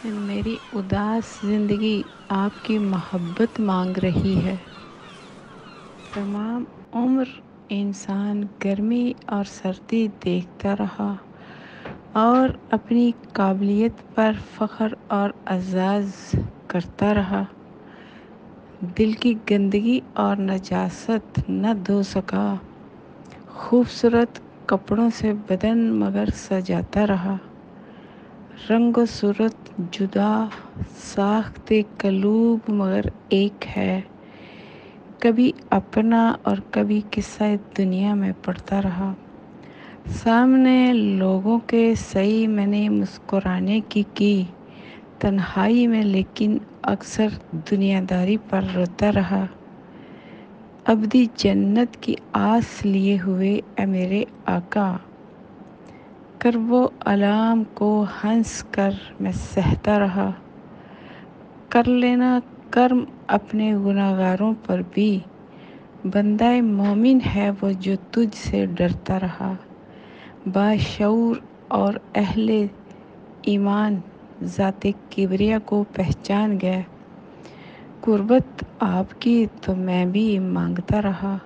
میری اداس زندگی آپ کی محبت مانگ رہی ہے۔ تمام عمر انسان گرمی اور سردی دیکھتا رہا اور اپنی قابلیت پر فخر اور اعزاز کرتا رہا۔ دل کی گندگی اور نجاست نہ دھو سکا، خوبصورت کپڑوں سے بدن مگر سجاتا رہا۔ رنگ و صورت جدا، ساخت قلوب مگر ایک ہے۔ کبھی اپنا اور کبھی قصہ دنیا میں پڑھتا رہا۔ سامنے لوگوں کے سعی میں نے مسکرانے کی تنہائی میں، لیکن اکثر دنیا داری پر روتا رہا۔ ابدی جنت کی آس لیے ہوئے اے میرے آقا، کرب و الام کو ہنس کر میں سہتا رہا۔ کر لینا کرم اپنے گناہگاروں پر بھی، بندہ مومن ہے وہ جو تجھ سے ڈرتا رہا۔ باشعور اور اہل ایمان ذات کبریا کو پہچان گئے، قربت آپ کی تو میں بھی مانگتا رہا۔